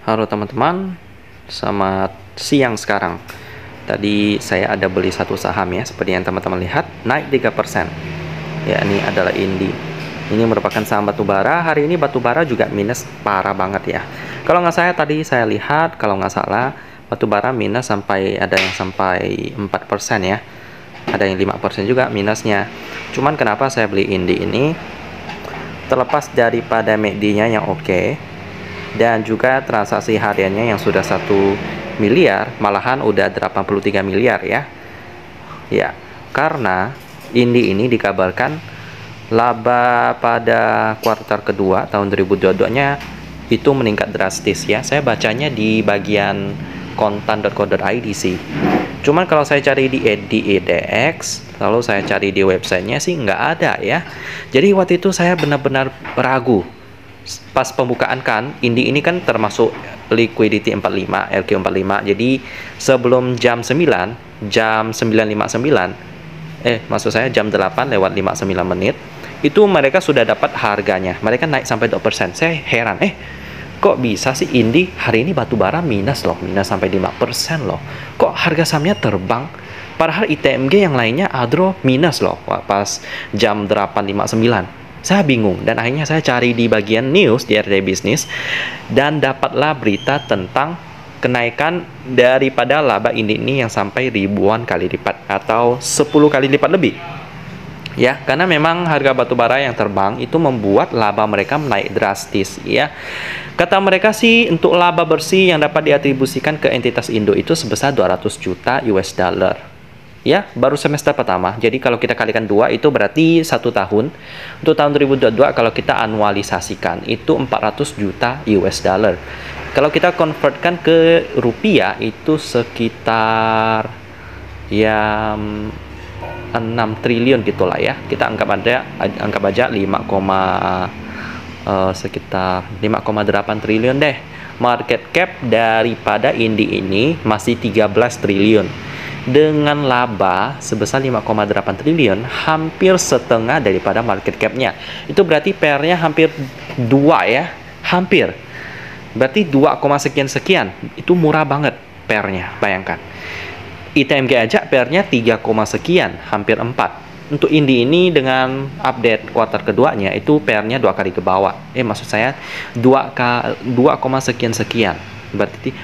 Halo teman-teman, selamat siang sekarang. Tadi saya ada beli satu saham ya, seperti yang teman-teman lihat, naik 3%. Ya, ini adalah Indi. Ini merupakan saham batubara. Hari ini batubara juga minus parah banget ya. Kalau nggak saya lihat, kalau nggak salah, batubara minus ada yang sampai 4% ya. Ada yang 5% juga minusnya. Cuman kenapa saya beli Indi ini? Terlepas daripada MACD-nya yang oke, dan juga transaksi hariannya yang sudah 1 miliar, malahan udah 83 miliar ya. Ya, karena Indi ini dikabarkan laba pada kuartal kedua tahun 2022-nya itu meningkat drastis ya. Saya bacanya di bagian kontan.co.id sih. Cuman kalau saya cari di EDX, lalu saya cari di websitenya sih nggak ada ya. Jadi waktu itu saya benar-benar ragu. Pas pembukaan kan, Indi ini kan termasuk liquidity 45, LQ45. Jadi sebelum jam 9, jam 9.59, maksud saya jam 8 lewat 59 menit, itu mereka sudah dapat harganya. Mereka naik sampai 2%. Saya heran, kok bisa sih Indi hari ini batubara minus loh, minus sampai 5% loh. Kok harga sahamnya terbang? Padahal ITMG yang lainnya Adro minus loh pas jam 8.59. Saya bingung, dan akhirnya saya cari di bagian news di RT Bisnis, dan dapatlah berita tentang kenaikan daripada laba Indi ini yang sampai ribuan kali lipat atau 10 kali lipat lebih. Ya, karena memang harga batubara yang terbang itu membuat laba mereka naik drastis ya. Kata mereka sih untuk laba bersih yang dapat diatribusikan ke entitas Indo itu sebesar 200 juta US dollar. Ya, baru semester pertama. Jadi kalau kita kalikan 2 itu berarti 1 tahun. Untuk tahun 2022 kalau kita anualisasikan itu 400 juta US dollar. Kalau kita convertkan ke rupiah itu sekitar ya 6 triliun gitulah ya. Kita anggap aja sekitar 5,8 triliun deh. Market cap daripada Indi ini masih 13 triliun. Dengan laba sebesar 5,8 triliun, hampir setengah daripada market cap-nya. Itu berarti PR-nya hampir 2 ya. Hampir. Berarti 2, sekian. Itu murah banget PR-nya, bayangkan. ITMG aja PR-nya 3, sekian, hampir 4. Untuk Indi ini dengan update kuartal keduanya itu PR-nya 2 kali ke bawah. Maksud saya 2, sekian.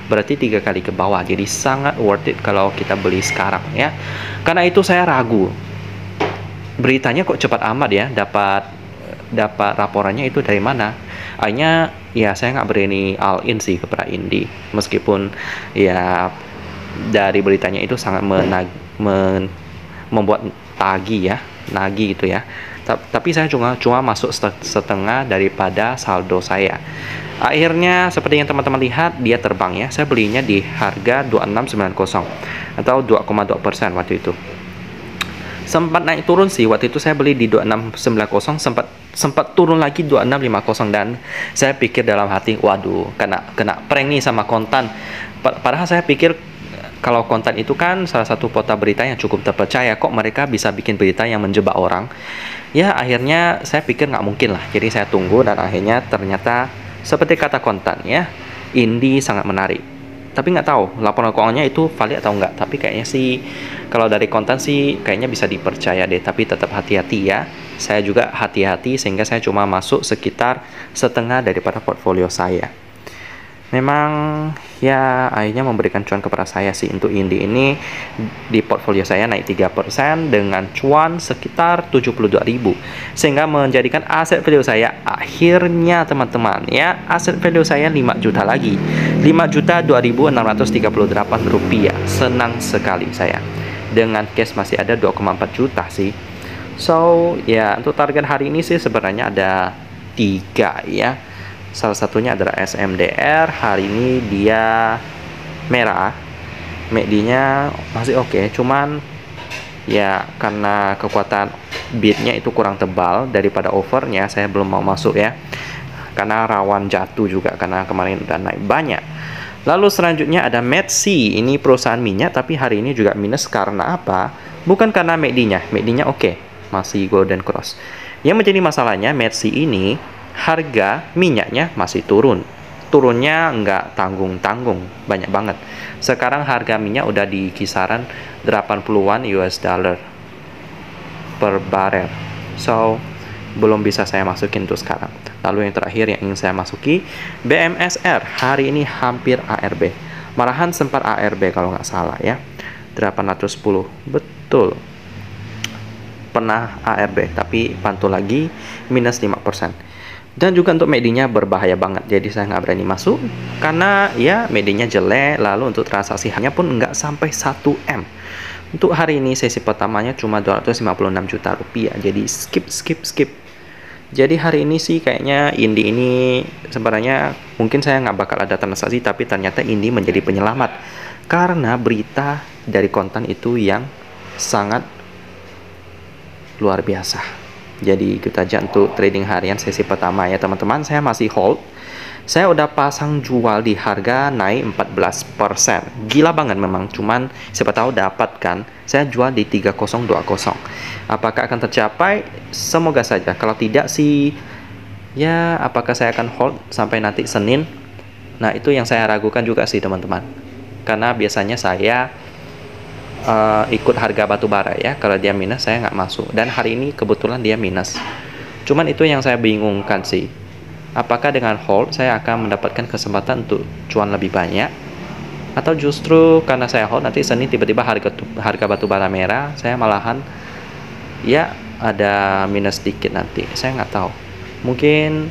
Berarti 3 kali ke bawah. Jadi sangat worth it kalau kita beli sekarang ya. Karena itu saya ragu. Beritanya kok cepat amat ya, dapat laporannya itu dari mana? Akhirnya ya saya nggak berani all in sih kepada Indi. Meskipun ya dari beritanya itu sangat membuat nagih gitu ya. Tapi saya cuma masuk setengah daripada saldo saya. Akhirnya seperti yang teman-teman lihat, dia terbang ya. Saya belinya di harga 2690 atau 2,2% waktu itu. Sempat naik turun sih, waktu itu saya beli di 2690, sempat turun lagi 2650, dan saya pikir dalam hati, waduh, kena prank nih sama kontan. Padahal saya pikir kalau kontan itu kan salah satu portal berita yang cukup terpercaya, kok mereka bisa bikin berita yang menjebak orang. Ya akhirnya saya pikir nggak mungkin lah, jadi saya tunggu, dan akhirnya ternyata seperti kata kontan ya, Indi sangat menarik. Tapi nggak tahu laporan keuangannya itu valid atau nggak. Tapi kayaknya sih kalau dari kontan sih kayaknya bisa dipercaya deh. Tapi tetap hati-hati ya. Saya juga hati-hati sehingga saya cuma masuk sekitar setengah daripada portfolio saya. Memang ya akhirnya memberikan cuan kepada saya sih. Untuk Indi ini di portfolio saya naik 3% dengan cuan sekitar 72.000, sehingga menjadikan aset value saya akhirnya teman-teman ya, aset value saya 5 juta lagi, 5.2.638 rupiah. Senang sekali saya. Dengan cash masih ada 2,4 juta sih. So ya untuk target hari ini sih sebenarnya ada 3 ya. Salah satunya adalah SMDR. Hari ini dia merah, MACD-nya masih oke, cuman ya karena kekuatan bidnya itu kurang tebal daripada overnya, saya belum mau masuk ya, karena rawan jatuh juga karena kemarin udah naik banyak. Lalu selanjutnya ada Metsi. Ini perusahaan minyak, tapi hari ini juga minus. Karena apa? Bukan karena MACD-nya oke, masih golden cross. Yang menjadi masalahnya Metsi ini harga minyaknya masih turun. turunnya nggak tanggung-tanggung, banyak banget. Sekarang harga minyak udah di kisaran 80-an US dollar per barel. So, belum bisa saya masukin untuk sekarang. Lalu yang terakhir yang ingin saya masuki, BMSR hari ini hampir ARB. Malahan sempat ARB kalau nggak salah ya. 810, betul. Pernah ARB, tapi pantul lagi minus 5%. Dan juga untuk MACD-nya berbahaya banget, jadi saya nggak berani masuk karena ya MACD-nya jelek, lalu untuk transaksi hanya pun nggak sampai 1M. Untuk hari ini sesi pertamanya cuma 256 juta rupiah, jadi skip. Jadi hari ini sih kayaknya Indi ini sebenarnya mungkin saya nggak bakal ada transaksi, tapi ternyata Indi menjadi penyelamat karena berita dari konten itu yang sangat luar biasa. Jadi kita aja untuk trading harian sesi pertama ya teman-teman. Saya masih hold. Saya udah pasang jual di harga naik 14%. Gila banget memang. Cuman siapa tahu dapat kan. Saya jual di 3020. Apakah akan tercapai? Semoga saja. Kalau tidak sih ya apakah saya akan hold sampai nanti Senin? Nah itu yang saya ragukan juga sih teman-teman. Karena biasanya saya ikut harga batu bara ya. Kalau dia minus saya nggak masuk, dan hari ini kebetulan dia minus. Cuman itu yang saya bingungkan sih, apakah dengan hold saya akan mendapatkan kesempatan untuk cuan lebih banyak, atau justru karena saya hold nanti Senin tiba-tiba harga batu bara merah saya malahan ya ada minus sedikit nanti. Saya nggak tahu, mungkin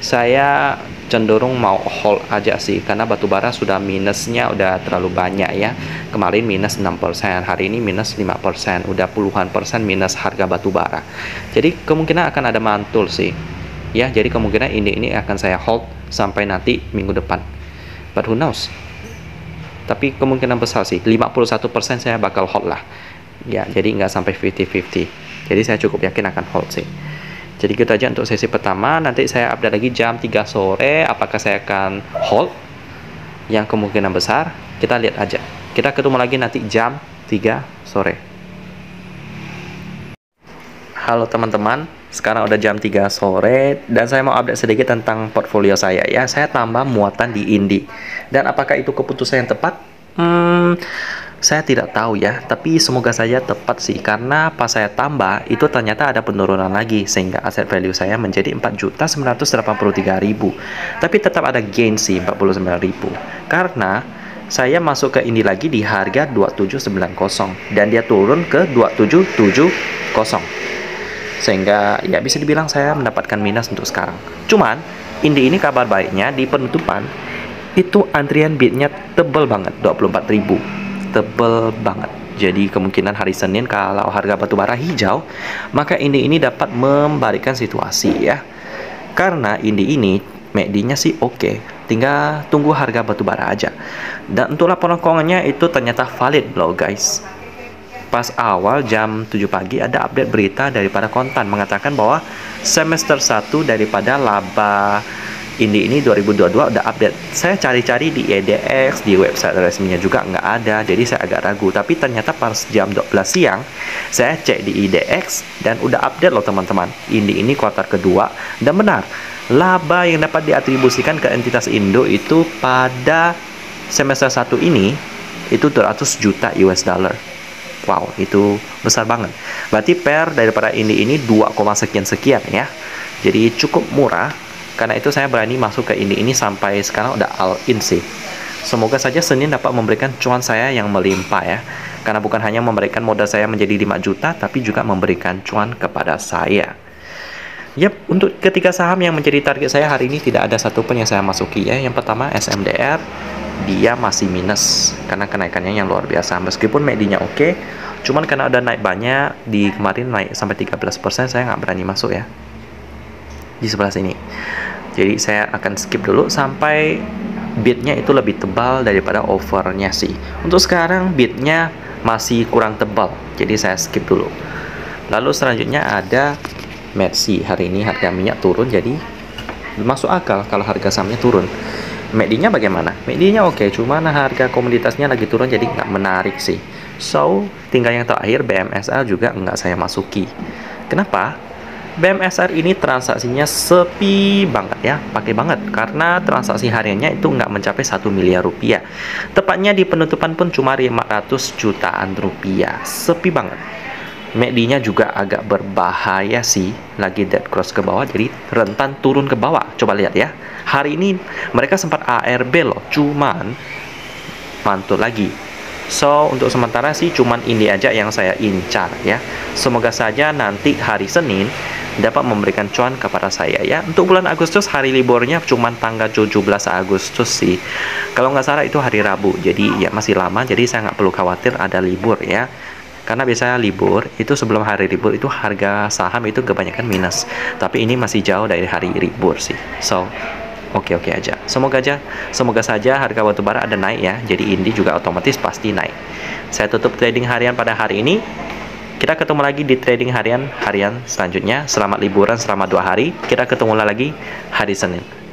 saya cenderung mau hold aja sih karena batubara sudah minusnya udah terlalu banyak ya. Kemarin minus 6%, hari ini minus 5%, udah puluhan persen minus harga batubara. Jadi kemungkinan akan ada mantul sih ya, jadi kemungkinan ini akan saya hold sampai nanti minggu depan, but who knows. Tapi kemungkinan besar sih 51% saya bakal hold lah ya, jadi nggak sampai 50-50. Jadi saya cukup yakin akan hold sih. Jadi gitu aja untuk sesi pertama. Nanti saya update lagi jam 3 sore apakah saya akan hold. Yang kemungkinan besar kita lihat aja. Kita ketemu lagi nanti jam 3 sore. Halo teman-teman, sekarang udah jam 3 sore dan saya mau update sedikit tentang portfolio saya ya. Saya tambah muatan di Indi. Dan apakah itu keputusan yang tepat? Saya tidak tahu ya, tapi semoga saja tepat sih, karena pas saya tambah itu ternyata ada penurunan lagi sehingga aset value saya menjadi 4.983.000. Tapi tetap ada gain sih 49.000 karena saya masuk ke ini lagi di harga 2790 dan dia turun ke 2770. Sehingga ya bisa dibilang saya mendapatkan minus untuk sekarang. Cuman Indi ini kabar baiknya di penutupan itu antrian bidnya tebel banget, 24.000. Tebel banget. Jadi kemungkinan hari Senin kalau harga batubara hijau, maka ini dapat membalikkan situasi ya. Karena ini MACD-nya sih oke, tinggal tunggu harga batubara aja. Dan untuk laporan keuangannya itu ternyata valid loh guys. Pas awal jam 7 pagi ada update berita daripada kontan mengatakan bahwa semester 1 daripada laba Indi ini 2022 udah update. Saya cari-cari di EDX, di website resminya juga nggak ada, jadi saya agak ragu. Tapi ternyata pas jam 12 siang, saya cek di IDX dan udah update loh teman-teman. Indi ini kuartal kedua, dan benar, laba yang dapat diatribusikan ke entitas Indo itu pada semester 1 ini, itu 200 juta US dollar. Wow, itu besar banget. Berarti per daripada Indi ini 2, sekian ya. Jadi cukup murah. Karena itu saya berani masuk ke ini sampai sekarang udah all in sih. Semoga saja Senin dapat memberikan cuan saya yang melimpah ya. Karena bukan hanya memberikan modal saya menjadi 5 juta, tapi juga memberikan cuan kepada saya. Yap, untuk ketiga saham yang menjadi target saya hari ini tidak ada satupun yang saya masuki ya. Yang pertama SMDR, dia masih minus karena kenaikannya yang luar biasa. Meskipun MACD-nya oke, cuman karena udah naik banyak, di kemarin naik sampai 13%, saya nggak berani masuk ya. Di sebelah sini. Jadi saya akan skip dulu sampai bidnya itu lebih tebal daripada overnya sih. Untuk sekarang bidnya masih kurang tebal, jadi saya skip dulu. Lalu selanjutnya ada Metsi. Hari ini harga minyak turun, jadi masuk akal kalau harga sahamnya turun. MACD-nya bagaimana? MACD-nya oke, cuman harga komoditasnya lagi turun, jadi nggak menarik sih. So, tinggal yang terakhir BMSL juga nggak saya masuki. Kenapa? BMSR ini transaksinya sepi banget ya, pakai banget karena transaksi hariannya itu nggak mencapai 1 miliar rupiah. Tepatnya di penutupan pun cuma 500 jutaan rupiah, sepi banget. MACD-nya juga agak berbahaya sih, lagi dead cross ke bawah, jadi rentan turun ke bawah. Coba lihat ya, hari ini mereka sempat ARB loh, cuman mantul lagi. So, untuk sementara sih cuman ini aja yang saya incar ya. Semoga saja nanti hari Senin dapat memberikan cuan kepada saya ya. Untuk bulan Agustus hari liburnya cuman tanggal 17 Agustus sih. Kalau nggak salah itu hari Rabu. Jadi ya masih lama, jadi saya nggak perlu khawatir ada libur ya. Karena biasanya libur itu sebelum hari libur itu harga saham itu kebanyakan minus. Tapi ini masih jauh dari hari libur sih. So, oke aja. Semoga saja harga batubara ada naik ya. Jadi ini juga otomatis pasti naik. Saya tutup trading harian pada hari ini. Kita ketemu lagi di trading harian selanjutnya. Selamat liburan selama 2 hari. Kita ketemu lagi hari Senin.